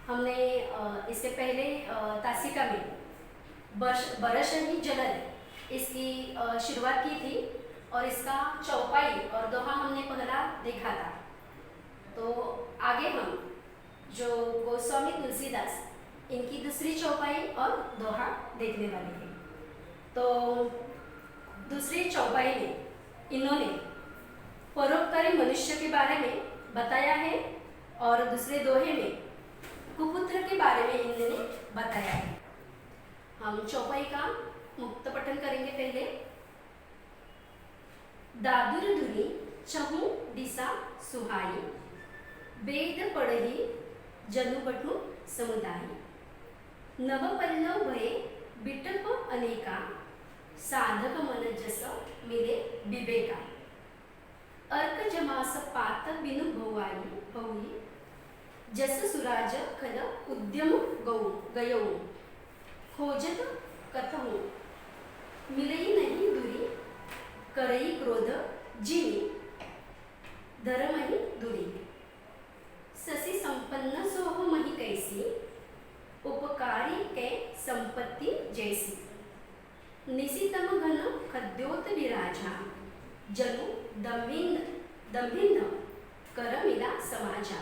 हमने इससे पहले तासिका में बरशही जलन इसकी शुरुआत की थी और इसका चौपाई और दोहा हमने पहला देखा था। तो आगे हम जो गोस्वामी तुलसीदास इनकी दूसरी चौपाई और दोहा देखने वाले हैं। तो दूसरी चौपाई में इन्होंने परोपकारी मनुष्य के बारे में बताया है और दूसरे दोहे में कुपुत्र के बारे में इन्होंने बताया है। हम चौपाई का मुक्त पठन करेंगे पहले। दादुर धुनी चहु दिशा सुहाई, वेद पढ़ही जनु बटू समुदायी, नव पल्लव भये बिटप अनेका, साधक मन जस मिले विवेका, अर्क जमास पात बिनु भवाई भौई, जस सुराज खल उद्यम गयऊ, खोजत कथहु मिलई नहीं दूरी, करई क्रोध जिनी धर्महि दूरी, ससी संपन्न सोह मही कैसी, उपकारी के संपत्ति जैसी, निशितम घन खद्योत विराजा, जनु दंभिंद कर मिला समाजा,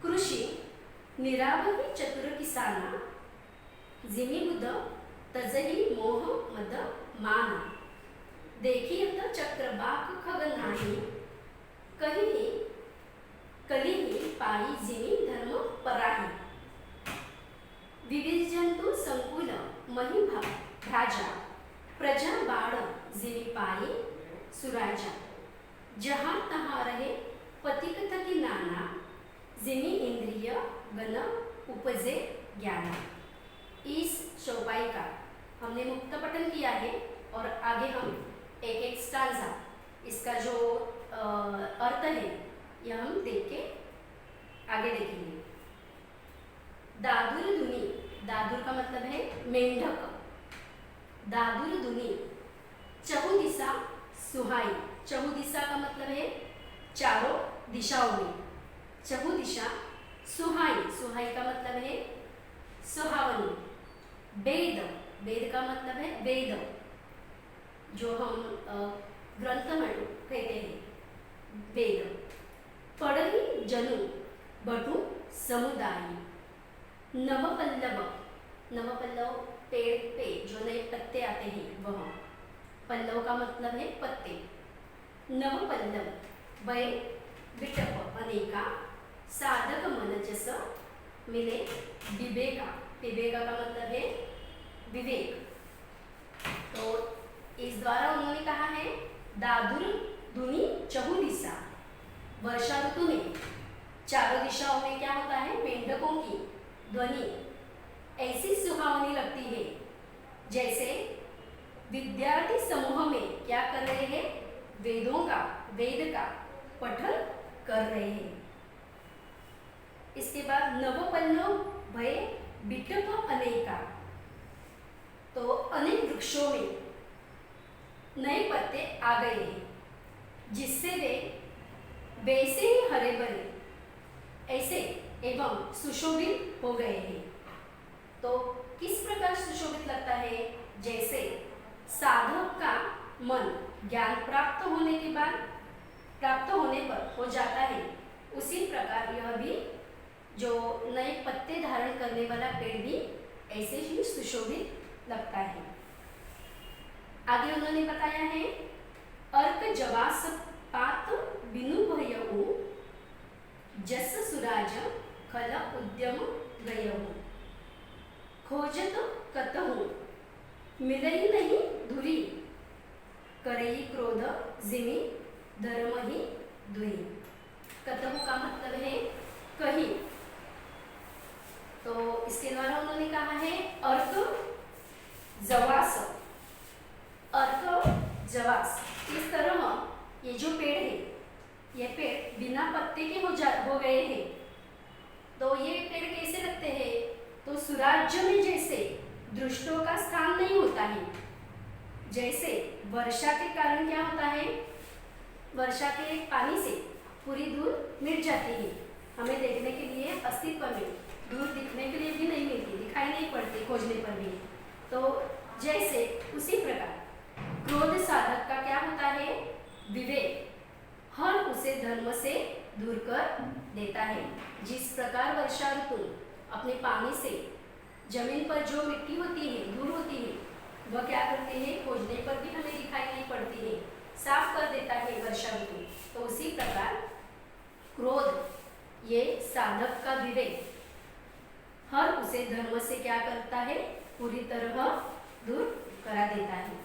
कृषि निरावही चतुर किसाना, जिनी बुध तजही मोह मद माना, देखियत चक्रबाक खगनाही, कही कलिही पाई जिनी धर्म पराही, विविध जंतु संकुल मही भ्राजा, प्रजा बाण जिनी पाई सुराजा, जहाँ तहाँ रहे पथिक थकी नाना, जिनी इंद्रिय गण उपजे ज्ञान। इस चौपाई का हमने मुक्त पठन किया है और आगे हम एक एक स्टांजा इसका जो अर्थ है यह हम देख के आगे देखेंगे। दादुर धुनी, दादुर का मतलब है मेंढक। दादुर धुनी चहु दिशा सुहाई, चहु दिशा का मतलब है चारों दिशाओं में, चहु दिशा सुहाई, सुहाई का मतलब है सुहावनी। वेद, वेद का मतलब है वेद, जो हम ग्रंथ में कहते हैं वेद। पढ़ही जनु बटू समुदायी, नवपल्लव, नवपल्लव पेड़ पे जो नए पत्ते आते हैं वह, पल्लव का मतलब है पत्ते। नवपल्लव वय विटप अनेका, साधक मन जस मिले विवेका, विवेका का मतलब है विवेक। तो इस द्वारा उन्होंने कहा है दादुर धुनी चहु दिशा, वर्षा ऋतु में चारों दिशाओं में क्या होता है, मेंढकों की ध्वनि ऐसी सुहावनी लगती है जैसे विद्यार्थी समूह में क्या कर रहे हैं, वेद का पठन कर रहे हैं। इसके बाद नवपल्लव भय बिटप अनेका, तो अनेक वृक्षों में नए पत्ते आ गए हैं जिससे वे वैसे ही हरे भरे ऐसे एवं सुशोभित हो गए हैं। तो किस प्रकार सुशोभित लगता है, जैसे साधक का मन ज्ञान प्राप्त होने पर हो जाता है, उसी प्रकार यह भी जो नए पत्ते धारण करने वाला पेड़ भी ऐसे ही सुशोभित लगता है। आगे उन्होंने बताया है अर्क जवास पात बिनु भयऊ, जस सुराज खल उद्यम गयऊ, खोजत कतहु मिलई नहीं धुरी, करई क्रोध जिमी धर्म ही दुई। कतहु का मतलब है कहीं, तो इसके द्वारा उन्होंने कहा है अर्क जवास, अर्क जवास। इस तरह ये जो पेड़ है, ये पेड़ बिना पत्ते के हो गए हैं, तो ये पेड़ कैसे लगते हैं, तो सुराज्य में जैसे दृष्टों का स्थान नहीं होता है, जैसे वर्षा के कारण क्या होता है, वर्षा के पानी से पूरी धूल मिट जाती है, हमें देखने के लिए अस्तित्व में दूर नहीं पड़ती खोजने पर भी। तो जैसे उसी प्रकार क्रोध साधक का क्या होता है? विवेक। हर उसे धर्म से दूर कर देता है। जिस प्रकार वर्षा ऋतु अपने पानी से जमीन पर जो मिट्टी होती है, दूर होती है, वह क्या करते हैं? खोजने पर भी हमें दिखाई नहीं पड़ती है, साफ कर देता है वर्षा ऋतु। तो उसी प्रकार क्रोध ये साधक का विवेक हर उसे धर्म से क्या करता है? पूरी तरह दूर करा देता है।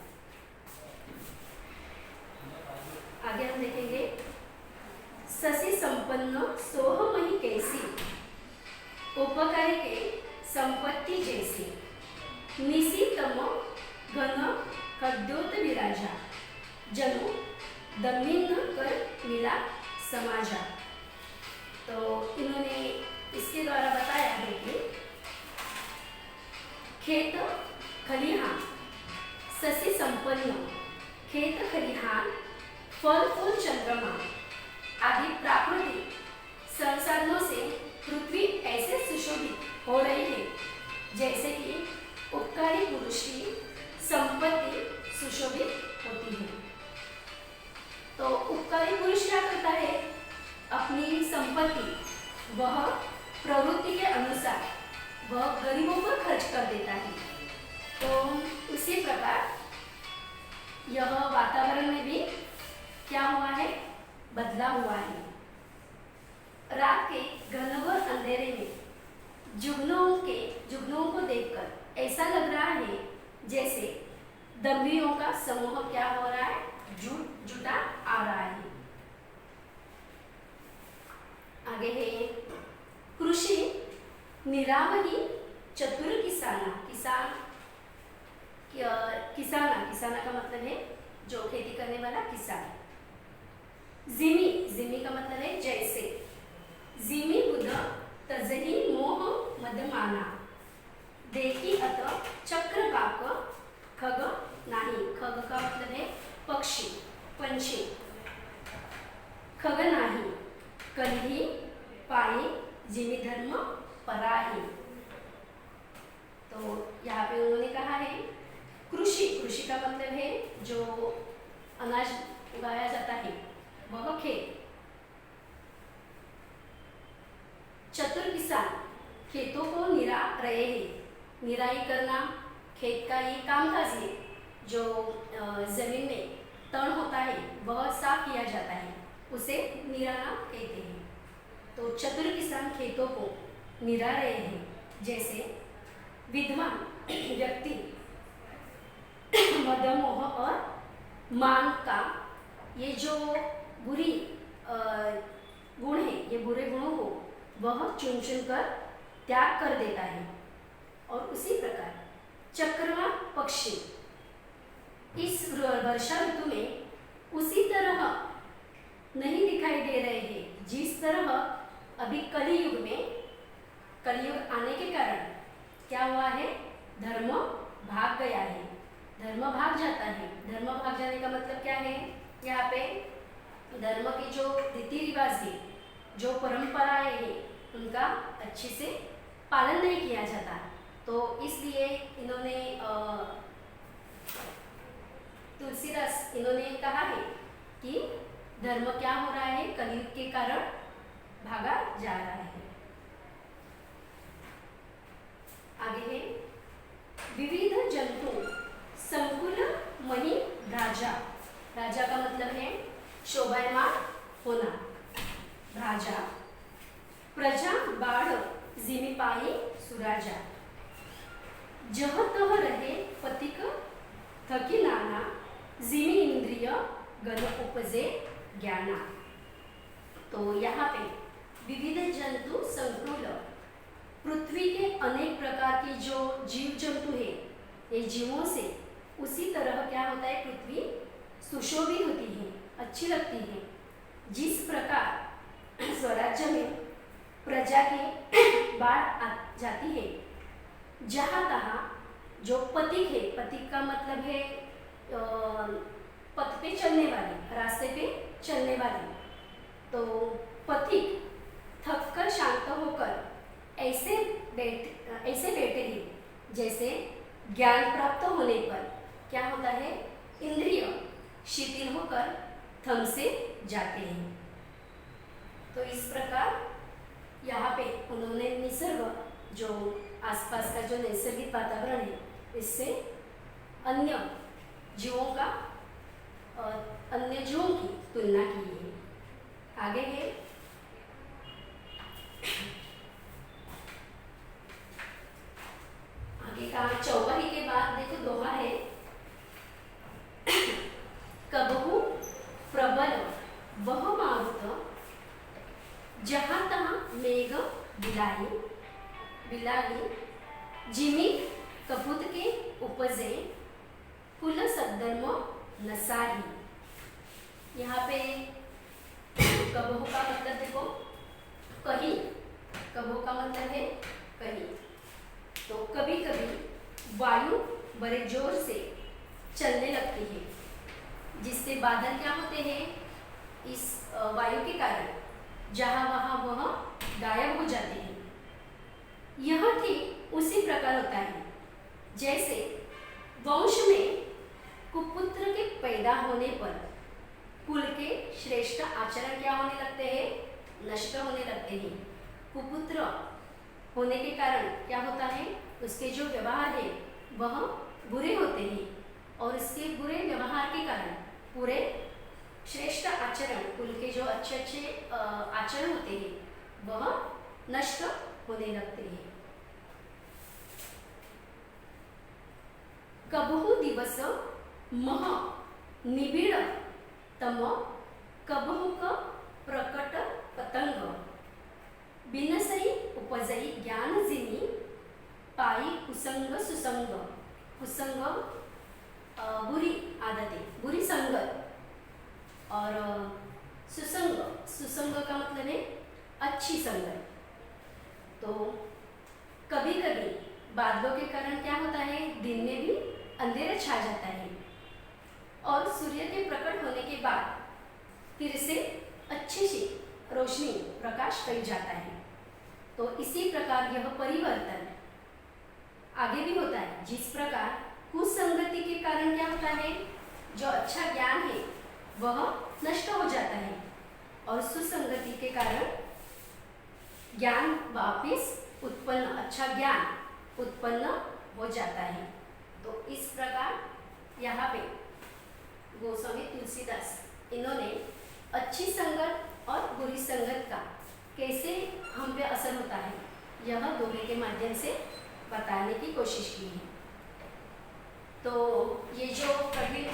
आगे हम देखेंगे, शशि संपन्न सोहमही कैसी, उपकारी के संपत्ति जैसी, निशितम घन खद्योत विराजा, जनु दमिन कर मिला समाजा। तो इन्होंने इसके द्वारा बताया है कि खेत खलिहान, शशि संपन्न खेत खलिहान, फल फूल चंद्रमा आदि प्राकृतिक संसाधनों से पृथ्वी ऐसे सुशोभित हो रही है जैसे कि उपकारी पुरुष की संपत्ति सुशोभित होती है। तो उपकारी पुरुष क्या करता है? अपनी संपत्ति वह प्रवृत्ति के अनुसार वह गरीबों पर खर्च कर देता है। तो उसी प्रकार यह वातावरण में भी क्या हुआ है? बदला हुआ है। रात के घनघोर अंधेरे में जुगनुओं को देखकर ऐसा लग रहा है जैसे दम्भियों का समूह क्या हो रहा है? जुटा आ रहा है। आगे है कृषि निरावही चतुर किसाना। किसाना का मतलब है जो खेती करने वाला किसान। जिमी का मतलब है जैसे। जिमी बुध तजही मोह मदमाना, देखी अत चक्रवाक खग नाही। खग का मतलब है पक्षी, पंछी। खग नाही कलही पाई जिमी धर्म पराही। तो यहाँ पे उन्होंने कहा है कृषि का मतलब है जो अनाज उगाया जाता है वह खेत। चतुर किसान खेतों को निरा रहे हैं। निराई करना खेत का ये कामकाज है। जो जमीन में तण होता है वह साफ किया जाता है, उसे निराना कहते हैं। तो चतुर किसान खेतों को निरा रहे हैं जैसे विद्वान व्यक्ति मदमोह और मान का ये जो बुरी गुण है, ये बुरे गुणों को वह चुन कर त्याग कर देता है। और उसी प्रकार चक्रवाक पक्षी इस वर्षा ऋतु में उसी तरह नहीं दिखाई दे रहे हैं जिस तरह अभी कलियुग आने के कारण क्या हुआ है? धर्म भाग गया है, धर्म भाग जाता है। धर्म भाग जाने का मतलब क्या है? यहाँ पे धर्म के जो रीति रिवाज है, जो परंपराएं हैं, उनका अच्छे से पालन नहीं किया जाता। तो इसलिए इन्होंने तुलसीदास इन्होंने कहा है कि धर्म क्या हो रहा है? कलयुग के कारण भागा जा रहा है। आगे है विविध जंतु संकुल मणि राजा। राजा का मतलब है शोभायमान होना। राजा प्रजा बाढ़ जिमी पाई सुराजा, जह तह रहे पथिक थकी नाना, जिमी इंद्रिय गण उपजे ज्ञाना। तो यहाँ पे विविध जंतु संकुल, पृथ्वी के अनेक प्रकार के जो जीव जंतु है, ये जीवों से उसी तरह क्या होता है? पृथ्वी सुशोभित होती है, अच्छी लगती है। जिस प्रकार स्वराज्य में प्रजा की बाढ़ आ जाती है, जहाँ तहाँ जो पथिक है, पथिक का मतलब है पथ पे चलने वाले, रास्ते पे चलने वाले। तो पथिक थक कर शांत होकर ऐसे बैठे हैं जैसे ज्ञान प्राप्त होने पर क्या होता है, इंद्रिय शिथिल होकर थम से जाते हैं। तो इस प्रकार यहाँ पे उन्होंने निसर्ग, जो आसपास का जो नैसर्गिक वातावरण है, इससे अन्य जीवों का अन्य जीवों की तुलना की है। आगे है आगे का चौपाई के बाद देखो दोहा है, कबहू प्रबल वह मारुत जहाँ तहाँ मेघ बिलाई बिलाई जिमी कपूत के उपजे कुल सद्धर्म नसाही। यहाँ पे कबहू का मतलब देखो कहीं, कबहू का मतलब है कहीं। तो कभी कभी वायु बड़े जोर से चलने लगती है, जिससे बादल क्या होते हैं, इस वायु के कारण जहाँ वहाँ वह गायब हो जाते हैं। यह ठीक उसी प्रकार होता है जैसे वंश में कुपुत्र के पैदा होने पर कुल के श्रेष्ठ आचरण क्या होने लगते हैं, नष्ट होने लगते हैं। कुपुत्र होने के कारण क्या होता है, उसके जो व्यवहार है वह बुरे होते हैं, और इसके बुरे व्यवहार के कारण पूरे श्रेष्ठ आचरण, कुल के जो अच्छे अच्छे आचरण होते हैं वह नष्ट होने लगते हैं। कबहू दिवस मह निबिड़ तम कबहू का प्रकट पतंग बिनसई उपजई ज्ञान जिनी पाई कुसंग सुसंग। कुसंग बुरी आदतें, बुरी संगत, और सुसंग, सुसंग का मतलब है अच्छी संगत। तो कभी कभी बादलों के कारण क्या होता है, दिन में भी अंधेरा छा जाता है, और सूर्य के प्रकट होने के बाद फिर से अच्छी सी रोशनी, प्रकाश फैल जाता है। तो इसी प्रकार यह परिवर्तन आगे भी होता है। जिस प्रकार कुसंगति के कारण क्या होता है, जो अच्छा ज्ञान है वह नष्ट हो जाता है, और सुसंगति के कारण ज्ञान वापस उत्पन्न, अच्छा ज्ञान उत्पन्न हो जाता है। तो इस प्रकार यहाँ पे गोस्वामी तुलसीदास इन्होंने अच्छी संगत और बुरी संगत का कैसे हम पे असर होता है, यह दोहे के माध्यम से बताने की कोशिश की है। तो ये जो कठिन